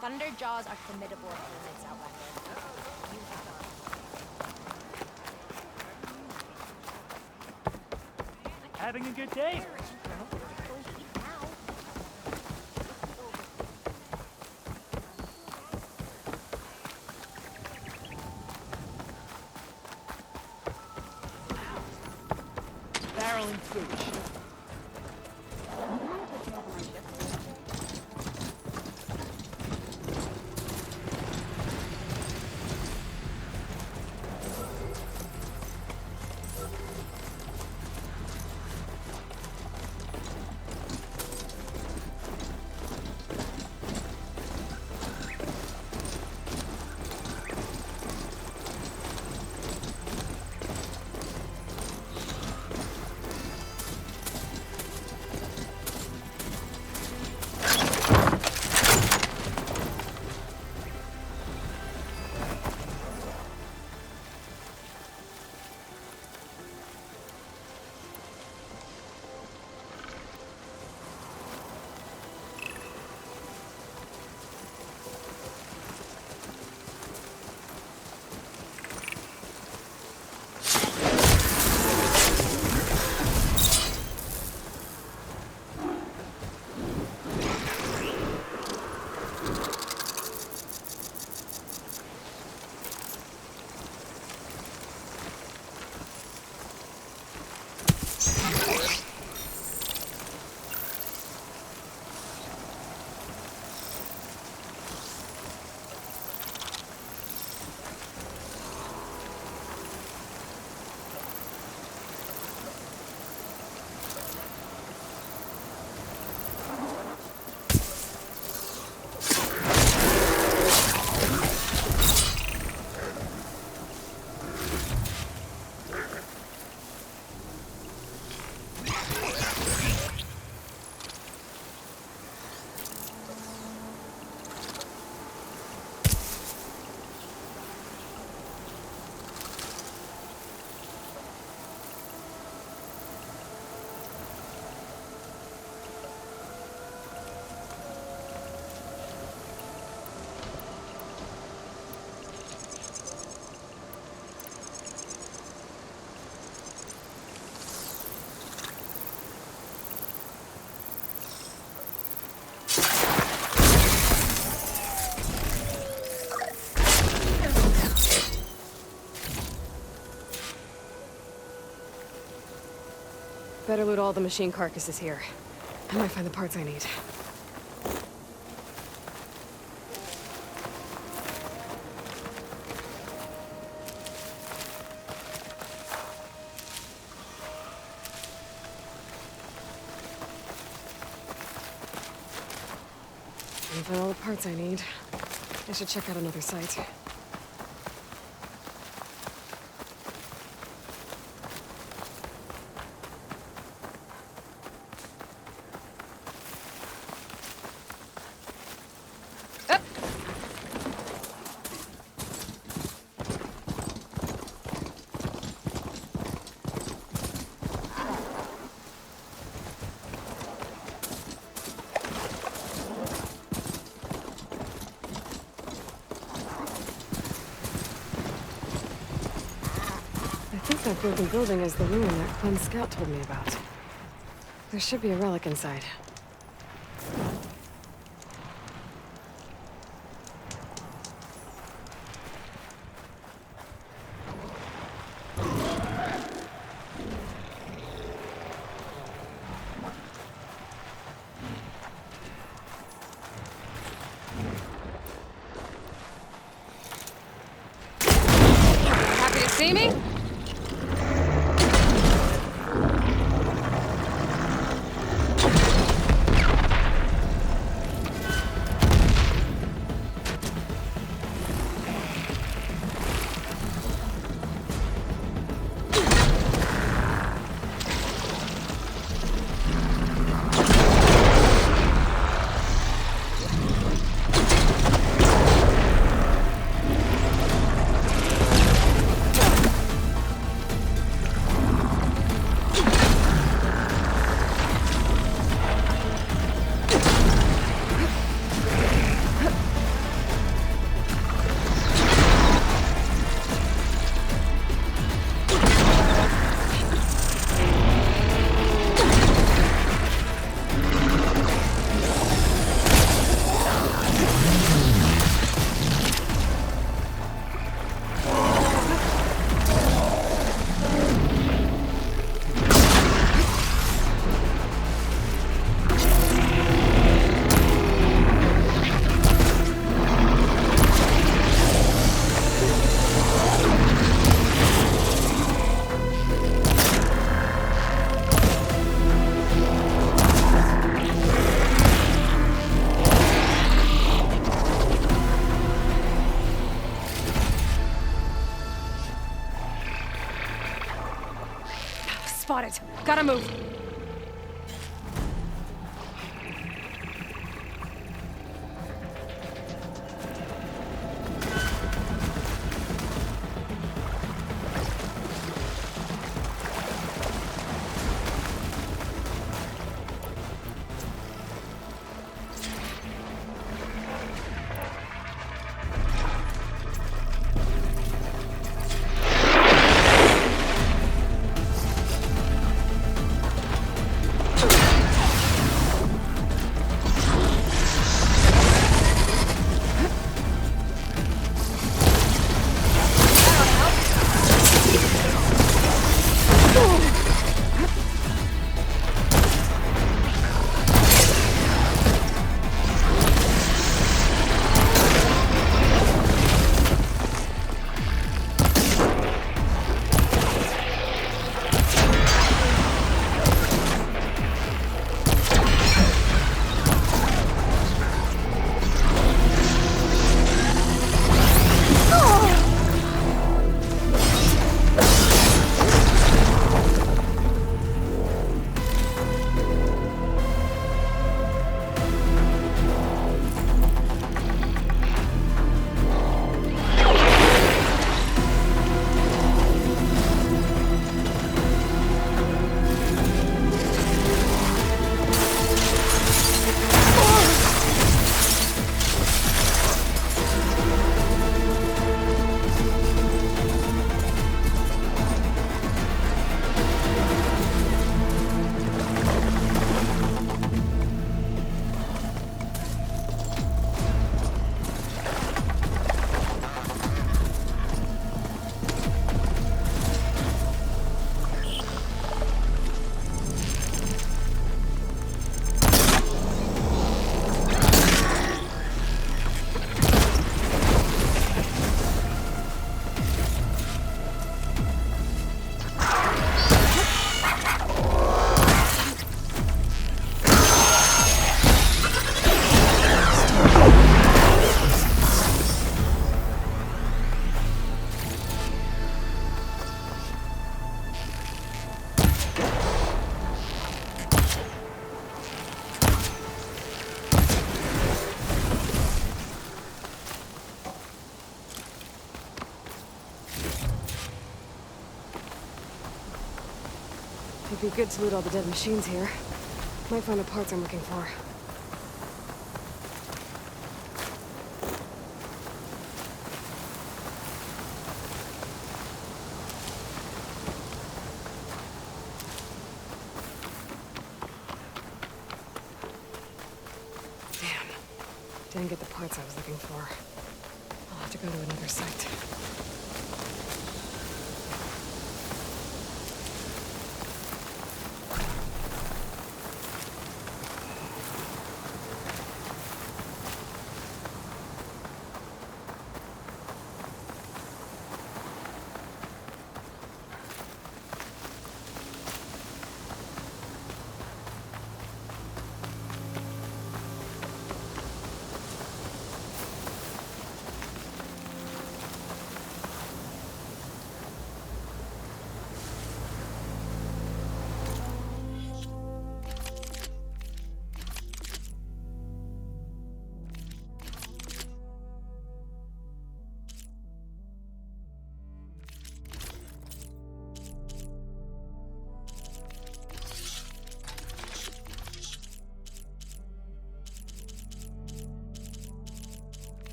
Thunder jaws are formidable opponents, Outlander. Having a good day? Barreling fish. Better loot all the machine carcasses here. I might find the parts I need. I found all the parts I need. I should check out another site. That broken building is the ruin that Clem Scout told me about. There should be a relic inside. Happy to see me? Gotta move. It'd be good to loot all the dead machines here. Might find the parts I'm looking for. Damn. Didn't get the parts I was looking for. I'll have to go to another site.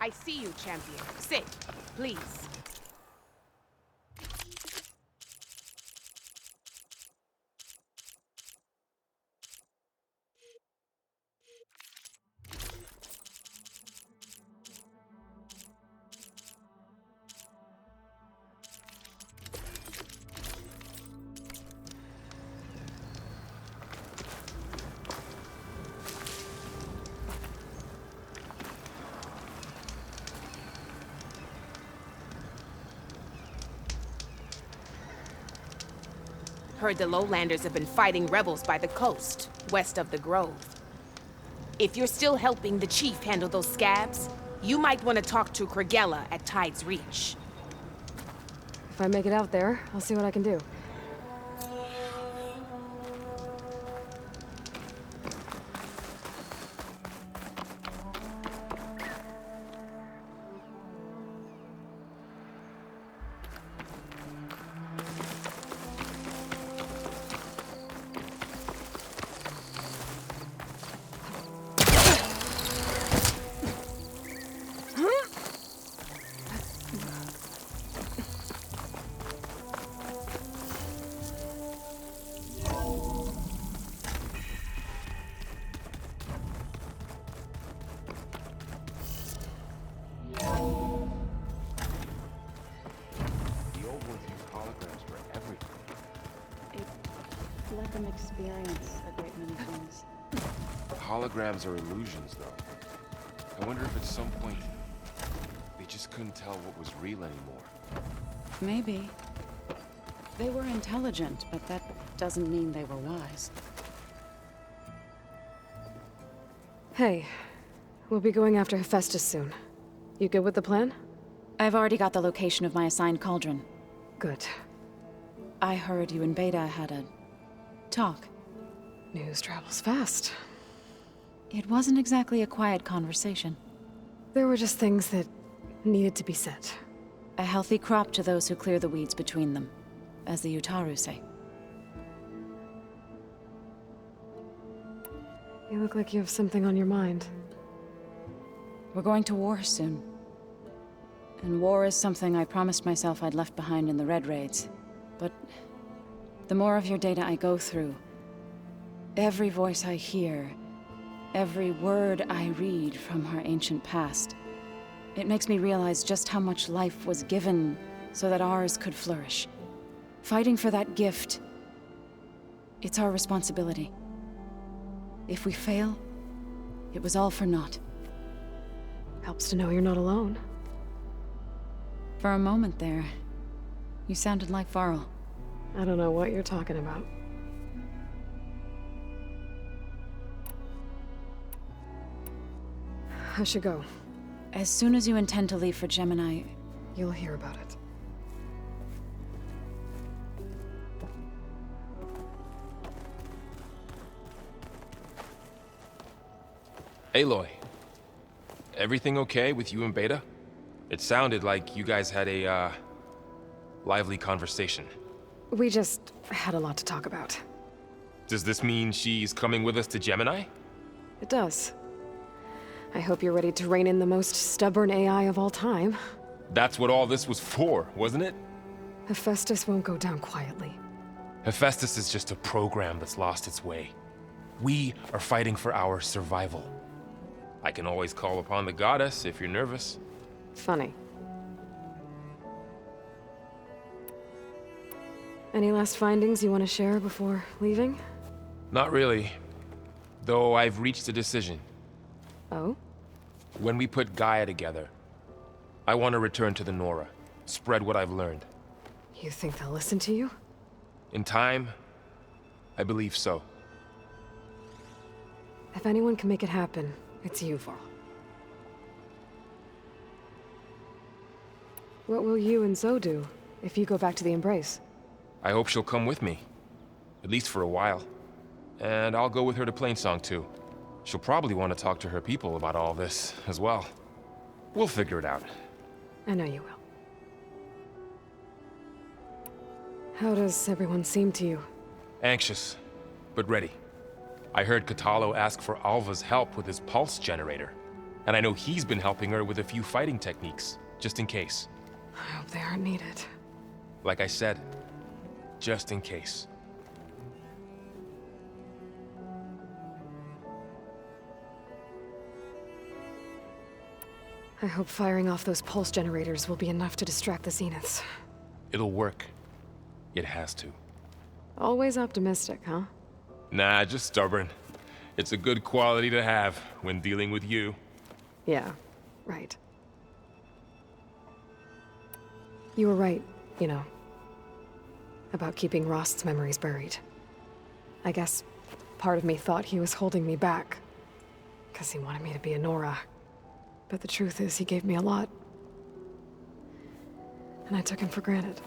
I see you, champion. Sit, please. Heard the lowlanders have been fighting rebels by the coast, west of the grove. If you're still helping the chief handle those scabs, you might want to talk to Kragella at Tide's Reach. If I make it out there, I'll see what I can do. Let them experience a great many things. Holograms are illusions, though. I wonder if at some point they just couldn't tell what was real anymore. Maybe. They were intelligent, but that doesn't mean they were wise. Hey, we'll be going after Hephaestus soon. You good with the plan? I've already got the location of my assigned cauldron. Good. I heard you and Beta had a talk. News travels fast. It wasn't exactly a quiet conversation. There were just things that needed to be said. A healthy crop to those who clear the weeds between them, as the Utaru say. You look like you have something on your mind. We're going to war soon. And war is something I promised myself I'd left behind in the Red Raids. But the more of your data I go through, every voice I hear, every word I read from our ancient past, it makes me realize just how much life was given so that ours could flourish. Fighting for that gift, it's our responsibility. If we fail, it was all for naught. Helps to know you're not alone. For a moment there, you sounded like Varl. I don't know what you're talking about. I should go. As soon as you intend to leave for Gemini, You'll hear about it. Aloy, everything okay with you and Beta? It sounded like you guys had a, lively conversation. We just had a lot to talk about. Does this mean she's coming with us to Gemini? It does. I hope you're ready to rein in the most stubborn AI of all time. That's what all this was for, wasn't it? Hephaestus won't go down quietly. Hephaestus is just a program that's lost its way. We are fighting for our survival. I can always call upon the goddess if you're nervous. Funny. Any last findings you want to share before leaving? Not really. Though I've reached a decision. Oh? When we put Gaia together, I want to return to the Nora, spread what I've learned. You think they'll listen to you? In time, I believe so. If anyone can make it happen, it's you, Varl. What will you and Zoe do if you go back to the Embrace? I hope she'll come with me. At least for a while. And I'll go with her to Plainsong too. She'll probably want to talk to her people about all this as well. We'll figure it out. I know you will. How does everyone seem to you? Anxious, but ready. I heard Katalo ask for Alva's help with his pulse generator. And I know he's been helping her with a few fighting techniques, just in case. I hope they aren't needed. Like I said, just in case. I hope firing off those pulse generators will be enough to distract the zeniths. It'll work. It has to. Always optimistic, huh? Nah, just stubborn. It's a good quality to have when dealing with you. Yeah, right. You were right, you know, about keeping Rost's memories buried. I guess part of me thought he was holding me back, because he wanted me to be a Nora. But the truth is, he gave me a lot. And I took him for granted.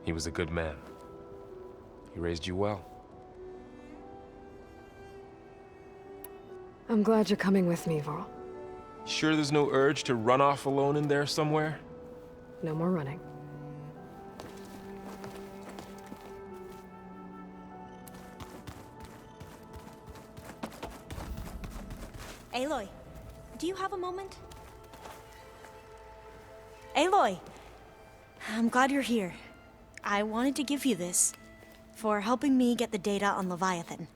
He was a good man. He raised you well. I'm glad you're coming with me, Varl. Sure there's no urge to run off alone in there somewhere? No more running. Aloy, do you have a moment? Aloy! I'm glad you're here. I wanted to give you this for helping me get the data on Leviathan.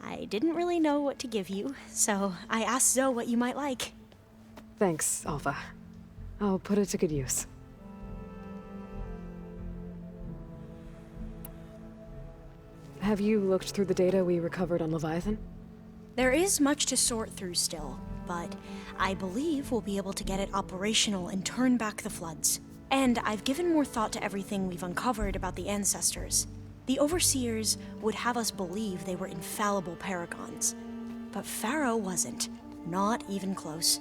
I didn't really know what to give you, so I asked Zoe what you might like. Thanks, Alpha. I'll put it to good use. Have you looked through the data we recovered on Leviathan? There is much to sort through still, but I believe we'll be able to get it operational and turn back the floods. And I've given more thought to everything we've uncovered about the ancestors. The Overseers would have us believe they were infallible paragons. But Pharaoh wasn't. Not even close.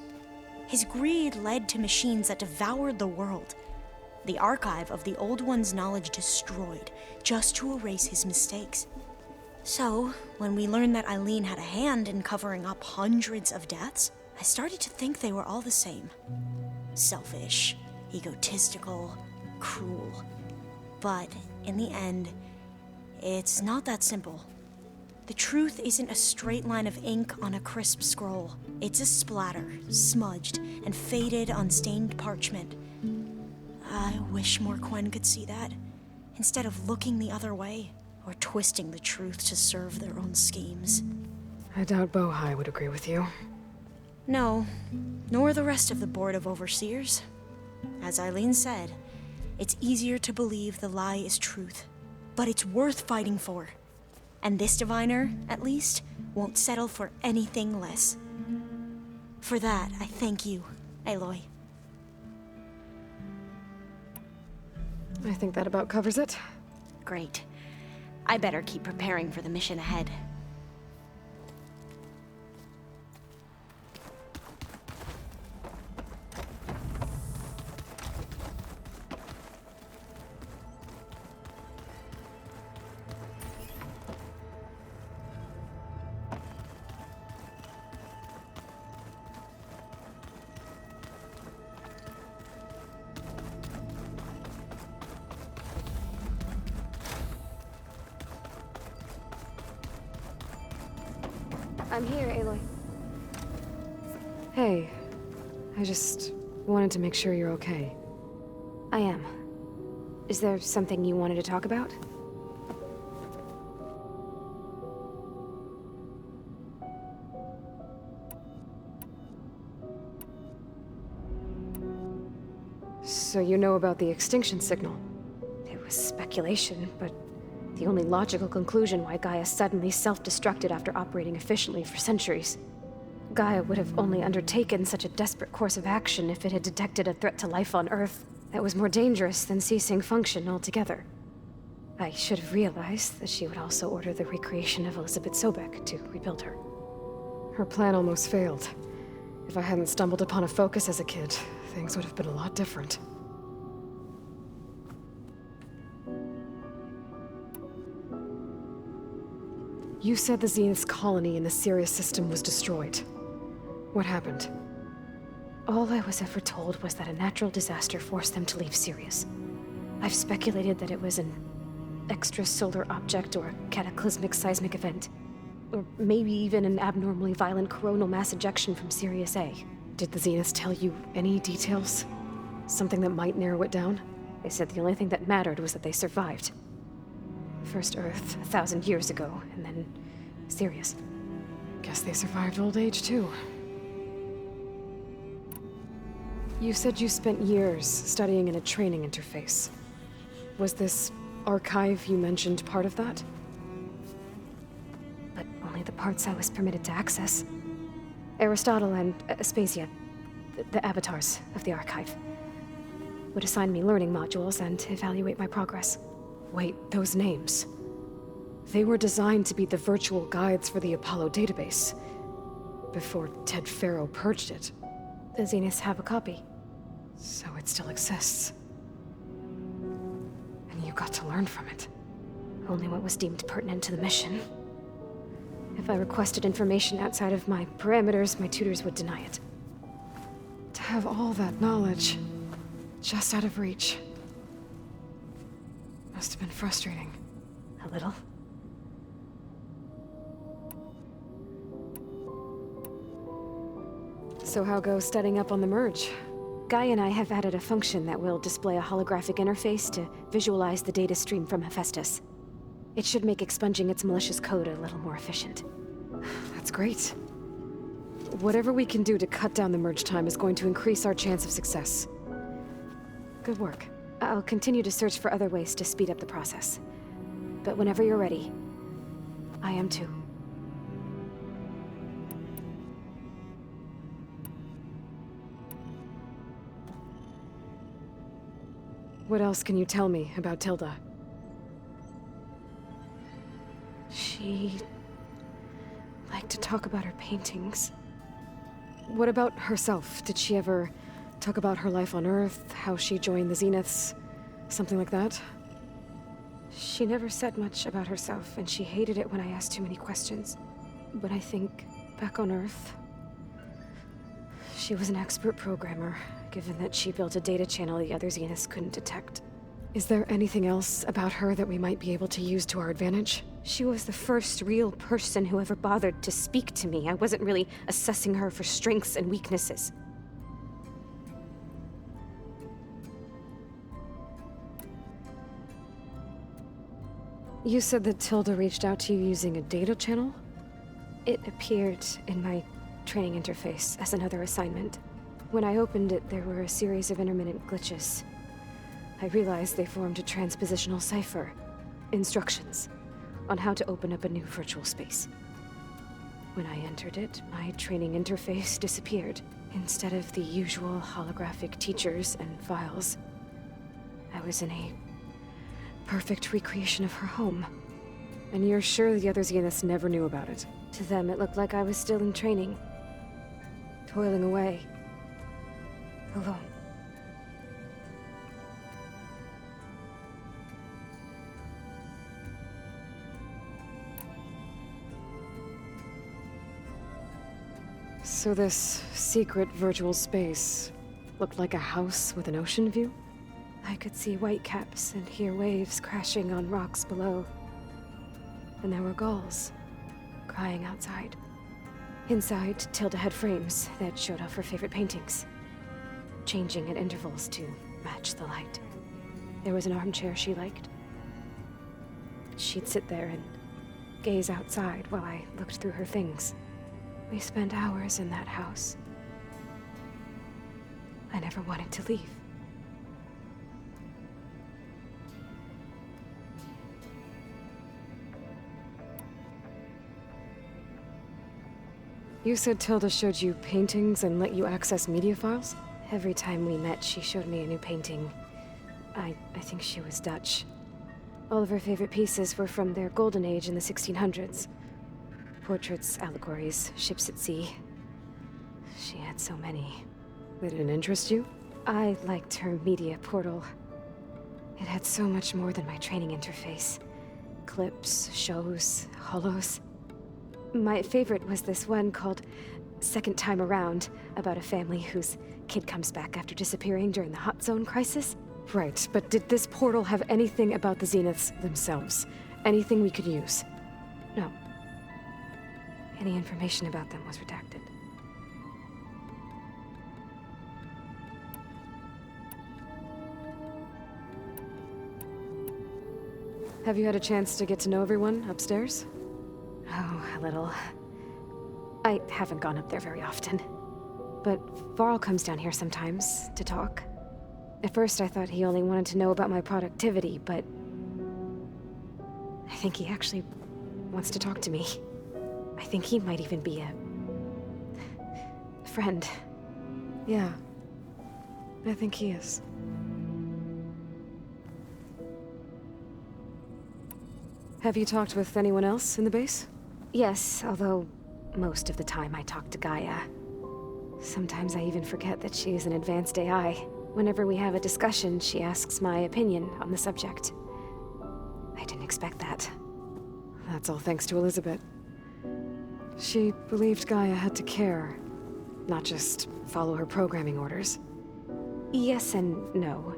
His greed led to machines that devoured the world. The archive of the Old One's knowledge destroyed, just to erase his mistakes. So, when we learned that Eileen had a hand in covering up hundreds of deaths, I started to think they were all the same. Selfish, egotistical, cruel. But in the end, it's not that simple. The truth isn't a straight line of ink on a crisp scroll. It's a splatter, smudged and faded on stained parchment. I wish more Quen could see that, instead of looking the other way, or twisting the truth to serve their own schemes. I doubt Bohai would agree with you. No, nor the rest of the Board of Overseers. As Eileen said, it's easier to believe the lie is truth, but it's worth fighting for. And this diviner, at least, won't settle for anything less. For that, I thank you, Aloy. I think that about covers it. Great. I better keep preparing for the mission ahead. I'm here, Aloy. Hey, I just wanted to make sure you're okay. I am. Is there something you wanted to talk about? So you know about the extinction signal? It was speculation, but the only logical conclusion why Gaia suddenly self-destructed after operating efficiently for centuries. Gaia would have only undertaken such a desperate course of action if it had detected a threat to life on Earth that was more dangerous than ceasing function altogether. I should have realized that she would also order the recreation of Elizabeth Sobek to rebuild her. Her plan almost failed. If I hadn't stumbled upon a focus as a kid, things would have been a lot different. You said the Zenith's colony in the Sirius system was destroyed. What happened? All I was ever told was that a natural disaster forced them to leave Sirius. I've speculated that it was an extrasolar object or a cataclysmic seismic event. Or maybe even an abnormally violent coronal mass ejection from Sirius A. Did the Zeniths tell you any details? Something that might narrow it down? They said the only thing that mattered was that they survived. First Earth, 1,000 years ago, and then Sirius. Guess they survived old age, too. You said you spent years studying in a training interface. Was this archive you mentioned part of that? But only the parts I was permitted to access. Aristotle and Aspasia, the avatars of the archive, would assign me learning modules and evaluate my progress. Wait, those names. They were designed to be the virtual guides for the Apollo database, before Ted Faro purged it. The Zeniths have a copy. So it still exists. And you got to learn from it. Only what was deemed pertinent to the mission. If I requested information outside of my parameters, my tutors would deny it. To have all that knowledge, just out of reach. Must have been frustrating. A little. So how goes studying up on the merge? Guy and I have added a function that will display a holographic interface to visualize the data stream from Hephaestus. It should make expunging its malicious code a little more efficient. That's great. Whatever we can do to cut down the merge time is going to increase our chance of success. Good work. I'll continue to search for other ways to speed up the process. But whenever you're ready, I am too. What else can you tell me about Tilda? She liked to talk about her paintings. What about herself? Did she ever talk about her life on Earth, how she joined the Zeniths, something like that? She never said much about herself, and she hated it when I asked too many questions. But I think, back on Earth, she was an expert programmer, given that she built a data channel the other Zeniths couldn't detect. Is there anything else about her that we might be able to use to our advantage? She was the first real person who ever bothered to speak to me. I wasn't really assessing her for strengths and weaknesses. You said that Tilda reached out to you using a data channel? It appeared in my training interface as another assignment. When I opened it, there were a series of intermittent glitches. I realized they formed a transpositional cipher. Instructions on how to open up a new virtual space. When I entered it, my training interface disappeared. Instead of the usual holographic teachers and files, I was in a perfect recreation of her home. And you're sure the other Zeniths never knew about it? To them, it looked like I was still in training. Toiling away. Alone. So this secret virtual space looked like a house with an ocean view? I could see whitecaps and hear waves crashing on rocks below. And there were gulls crying outside. Inside, Tilda had frames that showed off her favorite paintings, changing at intervals to match the light. There was an armchair she liked. She'd sit there and gaze outside while I looked through her things. We spent hours in that house. I never wanted to leave. You said Tilda showed you paintings and let you access media files? Every time we met, she showed me a new painting. I think she was Dutch. All of her favorite pieces were from their golden age in the 1600s. Portraits, allegories, ships at sea. She had so many. They didn't interest you? I liked her media portal. It had so much more than my training interface. Clips, shows, holos. My favorite was this one called Second Time Around, about a family whose kid comes back after disappearing during the Hot Zone crisis. Right, but did this portal have anything about the Zeniths themselves? Anything we could use? No. Any information about them was redacted. Have you had a chance to get to know everyone upstairs? Oh, a little. I haven't gone up there very often. But Varl comes down here sometimes to talk. At first I thought he only wanted to know about my productivity, but I think he actually wants to talk to me. I think he might even be a friend. Yeah. I think he is. Have you talked with anyone else in the base? Yes, although most of the time I talk to Gaia. Sometimes I even forget that she is an advanced AI. Whenever we have a discussion, she asks my opinion on the subject. I didn't expect that. That's all thanks to Elizabeth. She believed Gaia had to care, not just follow her programming orders. Yes and no.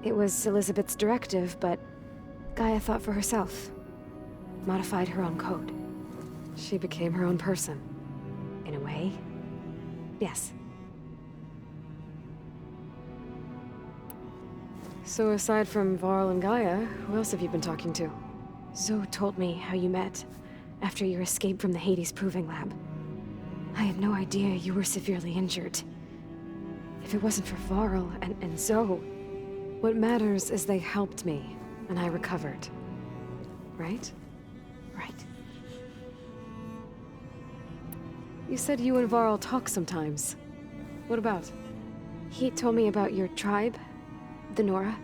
It was Elizabeth's directive, but Gaia thought for herself. Modified her own code. She became her own person. In a way, yes. So aside from Varl and Gaia, who else have you been talking to? Zoe told me how you met, after your escape from the Hades Proving Lab. I had no idea you were severely injured. If it wasn't for Varl and Zoe... What matters is they helped me, and I recovered. Right? Right. You said you and Varl talk sometimes. What about? He told me about your tribe, the Nora,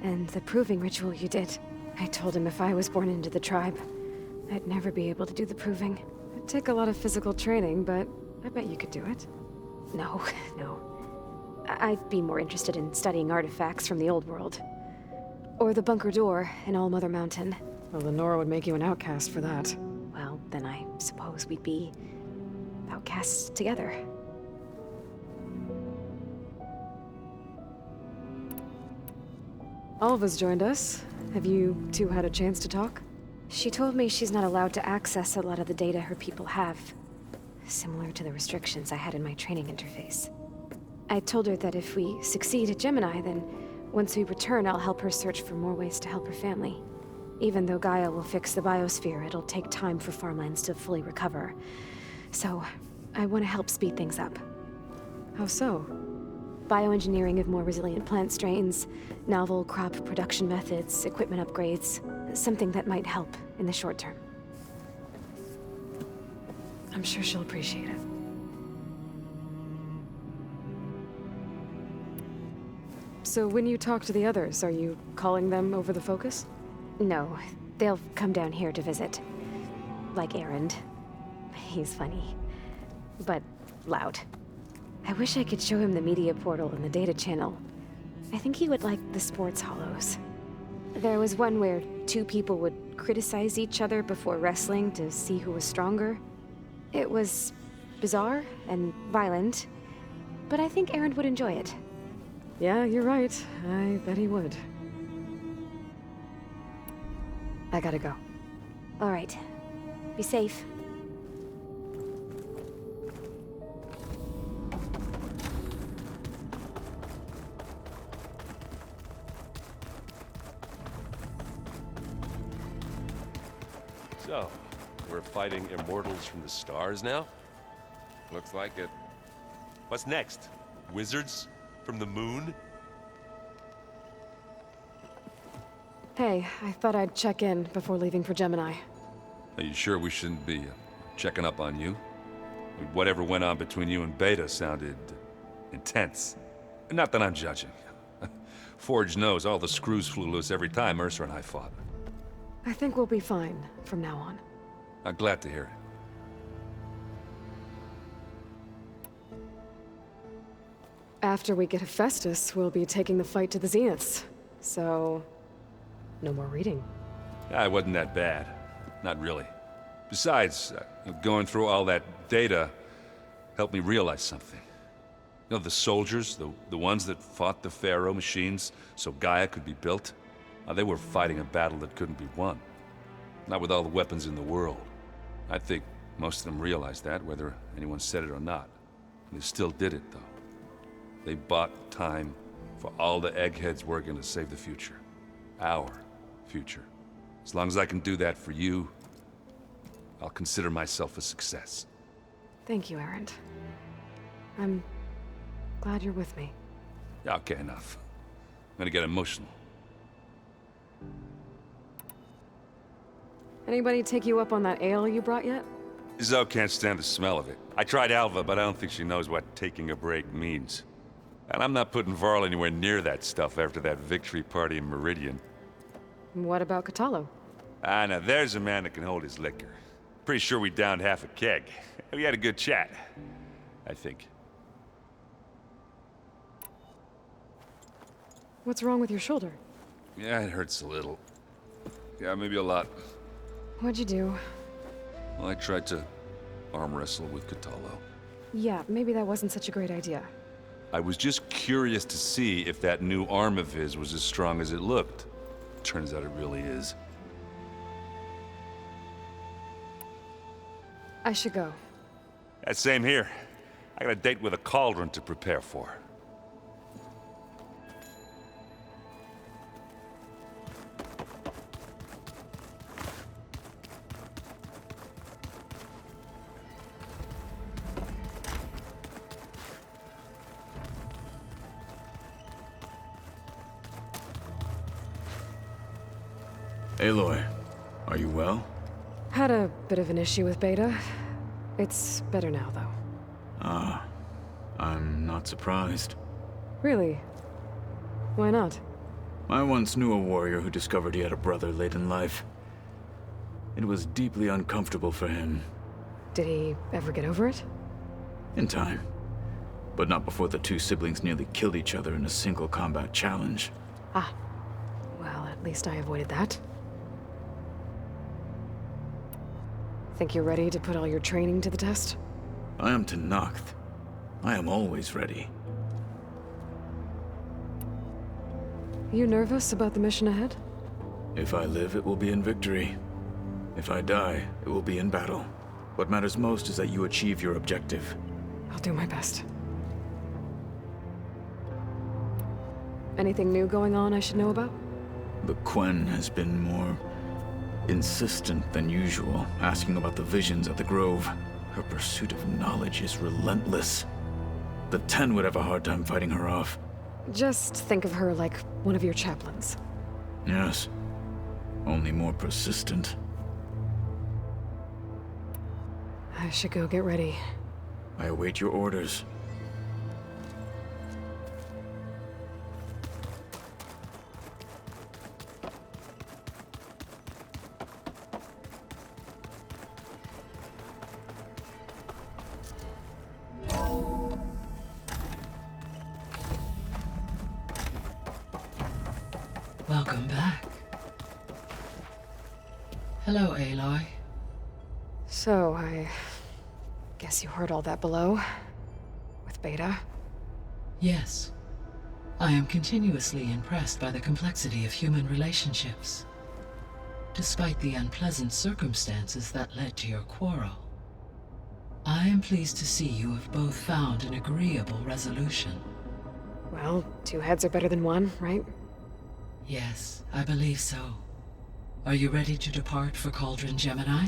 and the proving ritual you did. I told him if I was born into the tribe, I'd never be able to do the proving. It'd take a lot of physical training, but I bet you could do it. No, no. I'd be more interested in studying artifacts from the old world. Or the bunker door in All Mother Mountain. Well, the Nora would make you an outcast for that. Well, then I suppose we'd be outcasts together. Alva's joined us. Have you two had a chance to talk? She told me she's not allowed to access a lot of the data her people have. Similar to the restrictions I had in my training interface. I told her that if we succeed at Gemini, then once we return, I'll help her search for more ways to help her family. Even though Gaia will fix the biosphere, it'll take time for farmlands to fully recover. So, I want to help speed things up. How so? Bioengineering of more resilient plant strains, novel crop production methods, equipment upgrades. Something that might help in the short term. I'm sure she'll appreciate it. So when you talk to the others, are you calling them over the focus? No, they'll come down here to visit. Like Erend. He's funny. But loud. I wish I could show him the media portal and the data channel. I think he would like the sports hollows. There was one where two people would criticize each other before wrestling to see who was stronger. It was bizarre and violent, but I think Erend would enjoy it. Yeah, you're right. I bet he would. I gotta go. All right. Be safe. So, we're fighting immortals from the stars now? Looks like it. What's next? Wizards? From the moon? Hey, I thought I'd check in before leaving for Gemini. Are you sure we shouldn't be checking up on you? Whatever went on between you and Beta sounded intense. Not that I'm judging. Forge knows all the screws flew loose every time Mercer and I fought. I think we'll be fine from now on. I'm glad to hear it. After we get Hephaestus, we'll be taking the fight to the Zeniths. So, no more reading. It wasn't that bad. Not really. Besides, going through all that data helped me realize something. You know, the soldiers, the ones that fought the Pharaoh machines so Gaia could be built, they were fighting a battle that couldn't be won. Not with all the weapons in the world. I think most of them realized that, whether anyone said it or not. And they still did it, though. They bought time for all the eggheads working to save the future. Our future. As long as I can do that for you, I'll consider myself a success. Thank you, Erend. I'm glad you're with me. Okay, enough. I'm gonna get emotional. Anybody take you up on that ale you brought yet? Zoe can't stand the smell of it. I tried Alva, but I don't think she knows what taking a break means. And I'm not putting Varl anywhere near that stuff after that victory party in Meridian. What about Catallo? Ah, now there's a man that can hold his liquor. Pretty sure we downed half a keg. We had a good chat, I think. What's wrong with your shoulder? Yeah, it hurts a little. Yeah, maybe a lot. What'd you do? Well, I tried to arm wrestle with Catallo. Yeah, maybe that wasn't such a great idea. I was just curious to see if that new arm of his was as strong as it looked. Turns out it really is. I should go. Same here. I got a date with a cauldron to prepare for. Aloy, are you well? Had a bit of an issue with Beta. It's better now, though. Ah, I'm not surprised. Really? Why not? I once knew a warrior who discovered he had a brother late in life. It was deeply uncomfortable for him. Did he ever get over it? In time. But not before the two siblings nearly killed each other in a single combat challenge. Ah. Well, at least I avoided that. Think you're ready to put all your training to the test? I am Tenakth. I am always ready. You nervous about the mission ahead? If I live, it will be in victory. If I die, it will be in battle. What matters most is that you achieve your objective. I'll do my best. Anything new going on I should know about? The Quen has been more insistent than usual, asking about the visions at the Grove. Her pursuit of knowledge is relentless. The Ten would have a hard time fighting her off. Just think of her like one of your chaplains. Yes. Only more persistent. I should go get ready. I await your orders. Welcome back. Hello, Aloy. So, I guess you heard all that below? With Beta? Yes. I am continuously impressed by the complexity of human relationships. Despite the unpleasant circumstances that led to your quarrel, I am pleased to see you have both found an agreeable resolution. Well, two heads are better than one, right? Yes, I believe so. Are you ready to depart for Cauldron Gemini?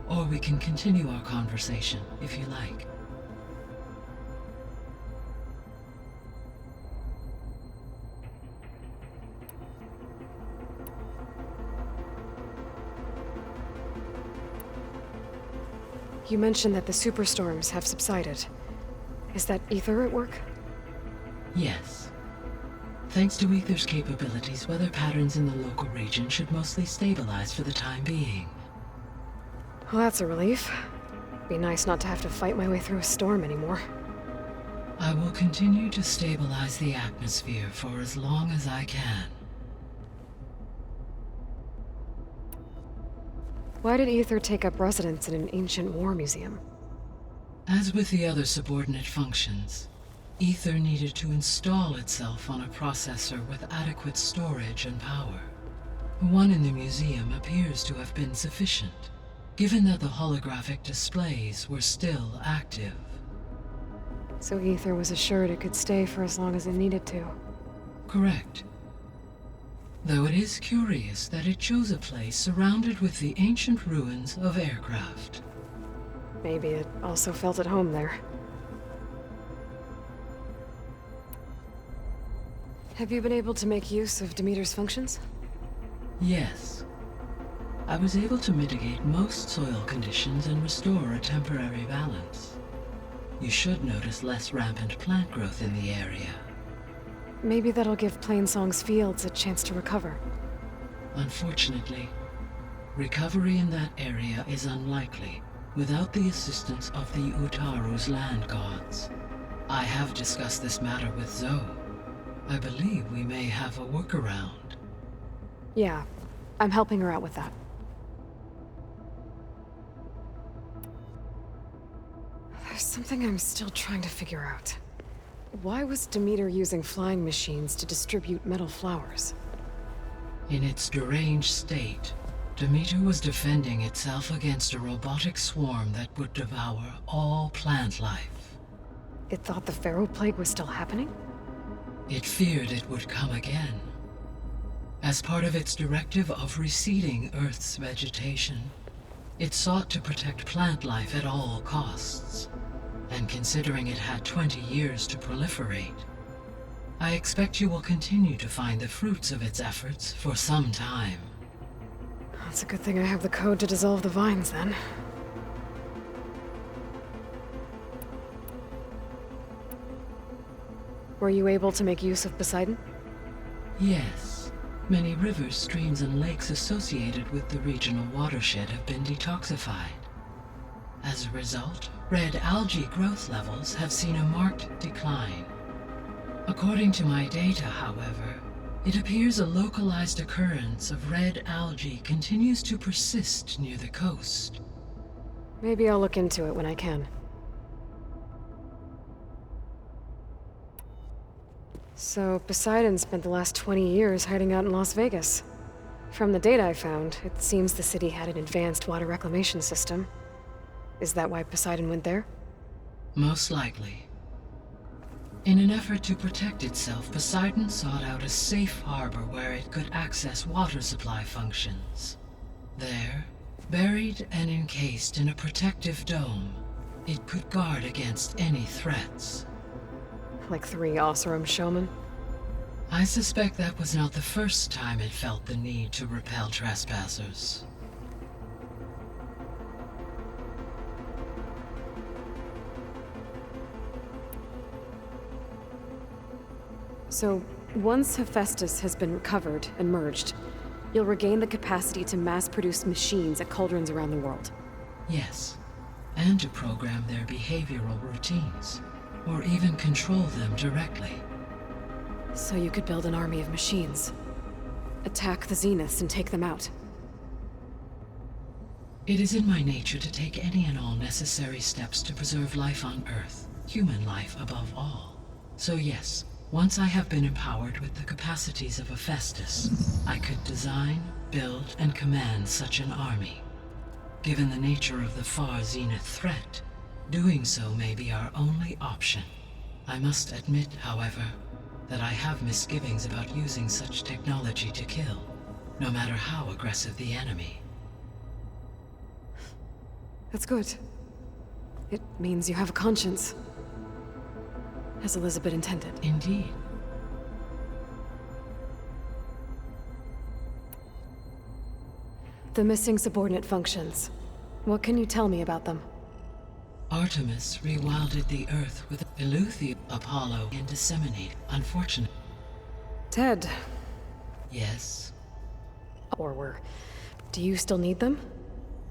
Or we can continue our conversation, if you like. You mentioned that the superstorms have subsided. Is that Ether at work? Yes. Thanks to Ether's capabilities, weather patterns in the local region should mostly stabilize for the time being. Well, that's a relief. Be nice not to have to fight my way through a storm anymore. I will continue to stabilize the atmosphere for as long as I can. Why did Ether take up residence in an ancient war museum? As with the other subordinate functions, Ether needed to install itself on a processor with adequate storage and power. One in the museum appears to have been sufficient, given that the holographic displays were still active. So Ether was assured it could stay for as long as it needed to. Correct. Though it is curious that it chose a place surrounded with the ancient ruins of aircraft. Maybe it also felt at home there. Have you been able to make use of Demeter's functions? Yes. I was able to mitigate most soil conditions and restore a temporary balance. You should notice less rampant plant growth in the area. Maybe that'll give Plainsong's fields a chance to recover. Unfortunately, recovery in that area is unlikely without the assistance of the Utaru's land gods. I have discussed this matter with Zoe. I believe we may have a workaround. Yeah, I'm helping her out with that. There's something I'm still trying to figure out. Why was Demeter using flying machines to distribute metal flowers? In its deranged state, Demeter was defending itself against a robotic swarm that would devour all plant life. It thought the Pharaoh Plague was still happening? It feared it would come again. As part of its directive of receding Earth's vegetation, it sought to protect plant life at all costs. And considering it had 20 years to proliferate, I expect you will continue to find the fruits of its efforts for some time. It's a good thing I have the code to dissolve the vines, then. Were you able to make use of Poseidon? Yes. Many rivers, streams, and lakes associated with the regional watershed have been detoxified. As a result, red algae growth levels have seen a marked decline. According to my data, however, it appears a localized occurrence of red algae continues to persist near the coast. Maybe I'll look into it when I can. So, Poseidon spent the last 20 years hiding out in Las Vegas. From the data I found, it seems the city had an advanced water reclamation system. Is that why Poseidon went there? Most likely. In an effort to protect itself, Poseidon sought out a safe harbor where it could access water supply functions. There, buried and encased in a protective dome, it could guard against any threats. Like 3 Oseram showmen? I suspect that was not the first time it felt the need to repel trespassers. So, once Hephaestus has been recovered and merged, you'll regain the capacity to mass-produce machines at cauldrons around the world. Yes, and to program their behavioral routines, or even control them directly. So you could build an army of machines. Attack the Zeniths and take them out. It is in my nature to take any and all necessary steps to preserve life on Earth, human life above all. So yes, once I have been empowered with the capacities of Hephaestus, I could design, build, and command such an army. Given the nature of the far Zenith threat, doing so may be our only option. I must admit, however, that I have misgivings about using such technology to kill, no matter how aggressive the enemy. That's good. It means you have a conscience. As Elizabeth intended. Indeed. The missing subordinate functions. What can you tell me about them? Artemis rewilded the Earth with Eleuthia, Apollo, and disseminate. Unfortunate. Ted. Yes. Or were. Do you still need them?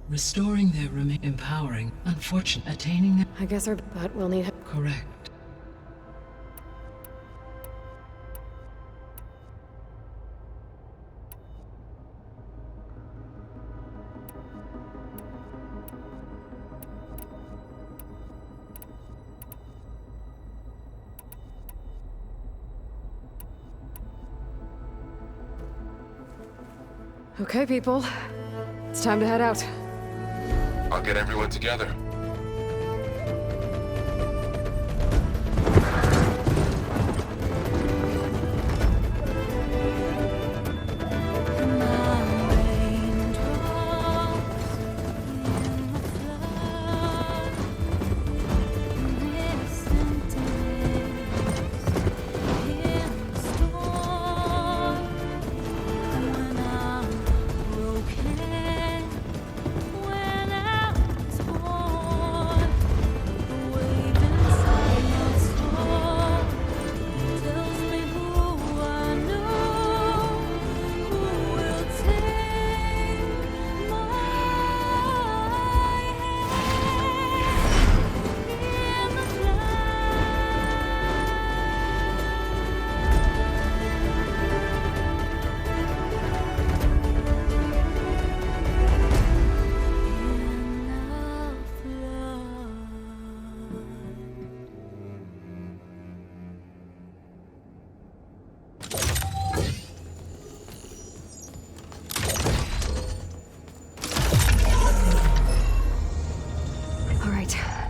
Restoring their remain empowering. Unfortunate. Attaining them. I guess our but will need. Correct. Okay, people. It's time to head out. I'll get everyone together.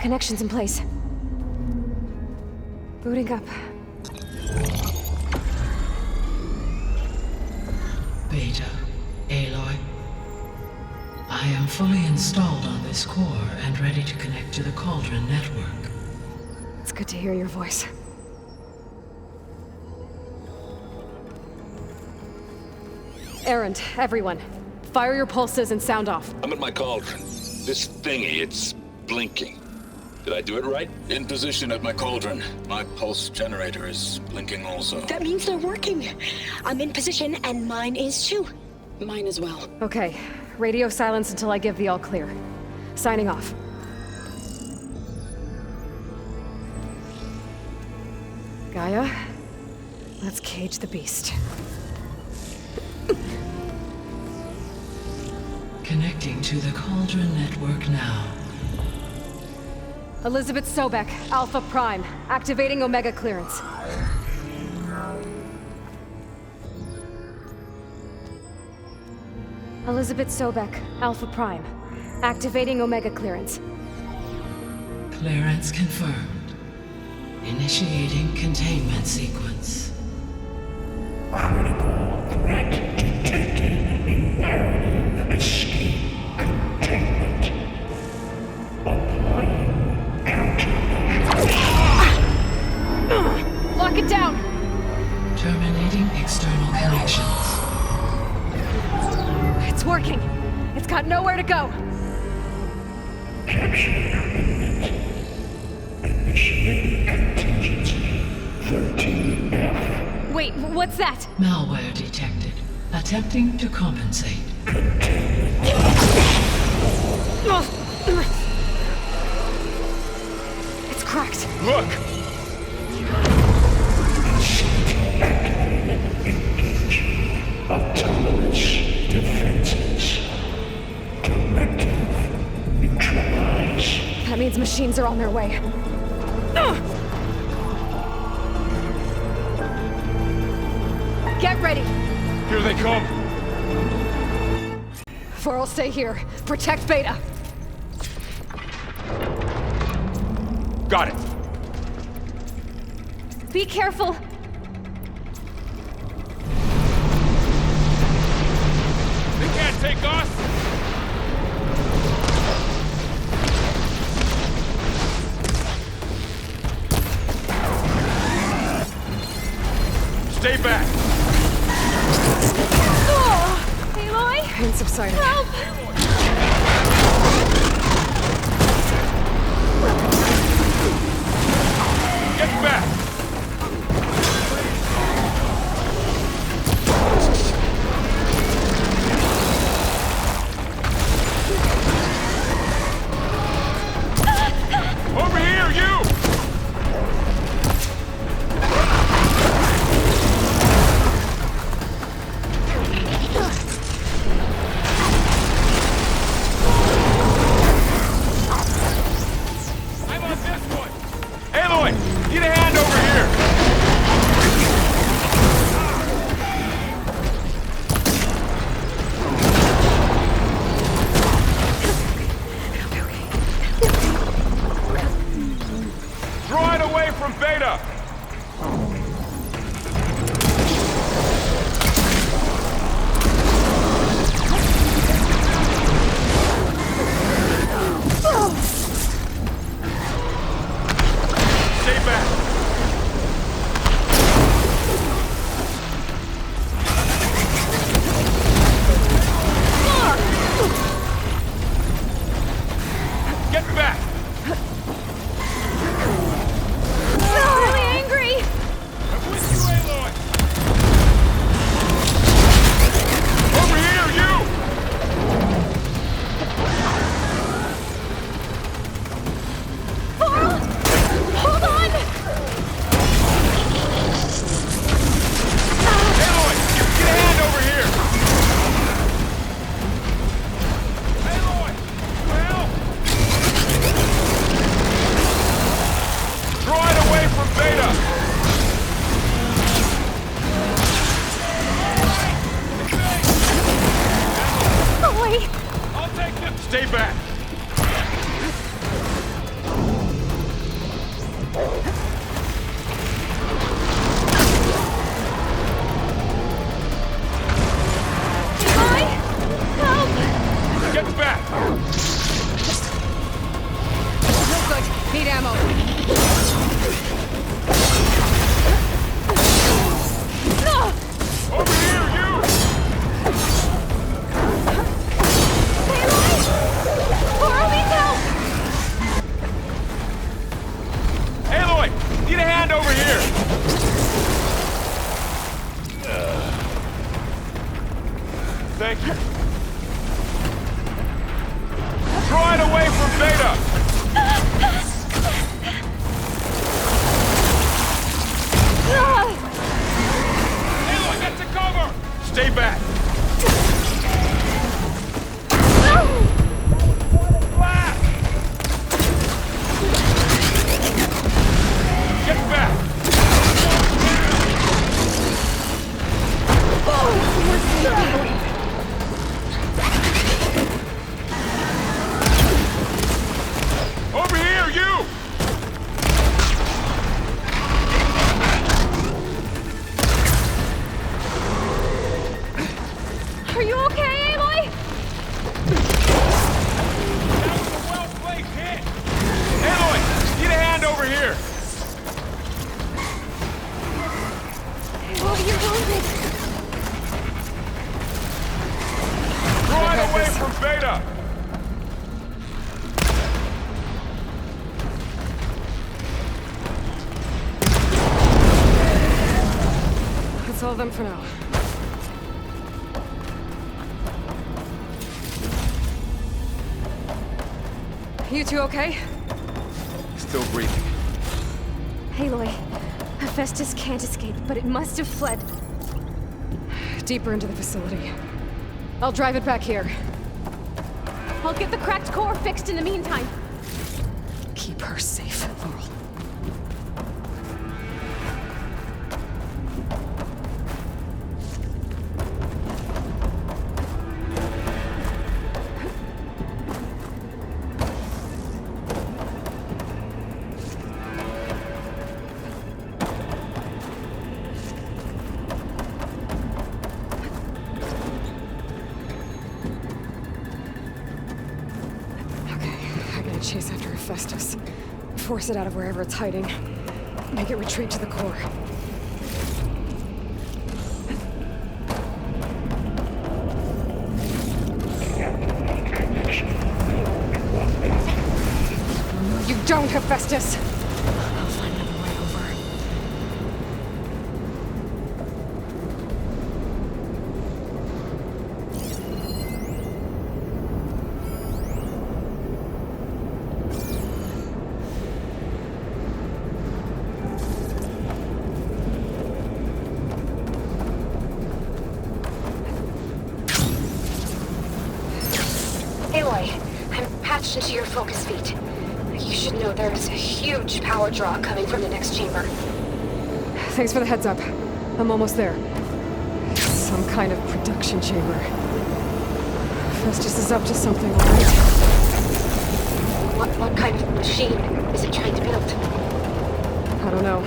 Connections in place. Booting up. Beta, Aloy. I am fully installed on this core and ready to connect to the Cauldron network. It's good to hear your voice. Errand, everyone. Fire your pulses and sound off. I'm at my cauldron. This thingy, it's blinking. Did I do it right? In position at my cauldron. My pulse generator is blinking also. That means they're working. I'm in position, and mine is too. Mine as well. Okay. Radio silence until I give the all clear. Signing off. Gaia, let's cage the beast. Connecting to the Cauldron network now. Elizabeth Sobek, Alpha Prime, activating Omega clearance. Elizabeth Sobek, Alpha Prime, activating Omega clearance. Clearance confirmed. Initiating containment sequence. Critical threat detected. Imperative escape containment. Applying countermeasures. Lock it down! Terminating external connections. It's working. It's got nowhere to go. Capture imminent. Initiating contingency 13F. Wait, what's that? Malware detected. Attempting to compensate. It's cracked. Look! Engage. Autonomous defenses. Directive neutralize. That means machines are on their way. Get ready! Here they come! For'll stay here. Protect Beta. Got it! Be careful! They can't take us! Stay back! Oh! Aloy? Pain subsided. Help! Get back! Over here, you! I'm on this one! Aloy, get a hand over here! Draw it away from Beta! Stay back! Get back! I'm really angry! I'm with you, Aloy! Over here, you! Varl! Hold on! Aloy, get a hand over here! Aloy, help! Draw it away from Beta! Aloy! I'll take them! Stay back! Drawing away from Beta! Aloy, get to cover! Stay back! Blast! Get back! Over here, you! Are you okay, Aloy? That was a well-placed hit! Aloy, get a hand over here! Aloy, you're wounded. Drawing away from Beta! That's all of them for now. You two okay? Still breathing. Aloy, Hephaestus can't escape, but it must have fled. Deeper into the facility. I'll drive it back here. I'll get the cracked core fixed in the meantime. Keep her safe, Laurel. Chase after Hephaestus. Force it out of wherever it's hiding. Make it retreat to the core. No, you don't, Hephaestus! I'll find another way over. Aloy, I'm patched into your focus feed. You should know there's a huge power draw coming from the next chamber. Thanks for the heads up. I'm almost there. Some kind of production chamber. Hephaestus is up to something, all right? What kind of machine is it trying to build? I don't know,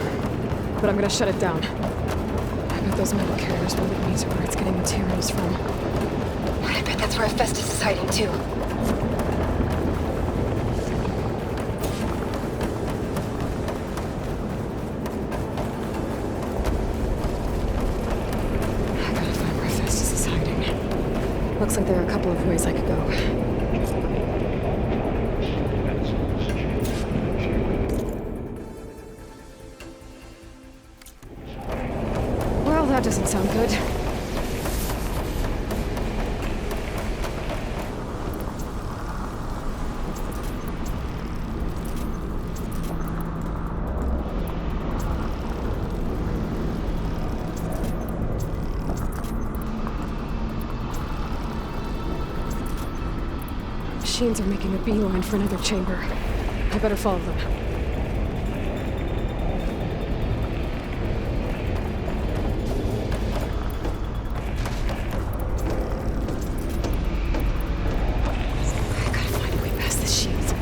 but I'm gonna shut it down. I bet those metal carriers will lead me to where it's getting materials from. I bet that's where Hephaestus is hiding too. I gotta find where Hephaestus is hiding. Looks like there are a couple of ways I could go. Well, that doesn't sound good. Machines are making a beeline for another chamber. I better follow them. I gotta find a way past the shields.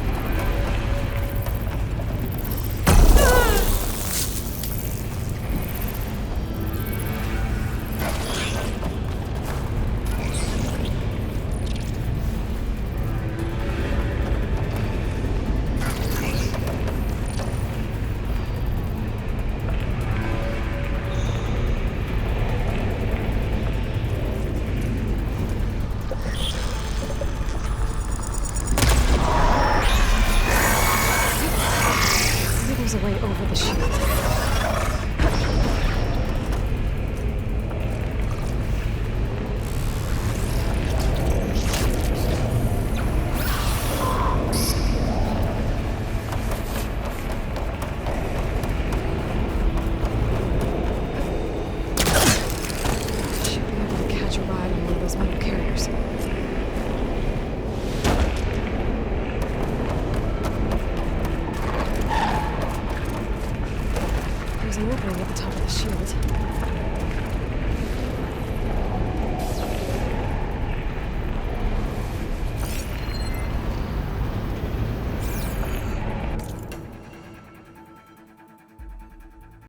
There's an opening at the top of the shield.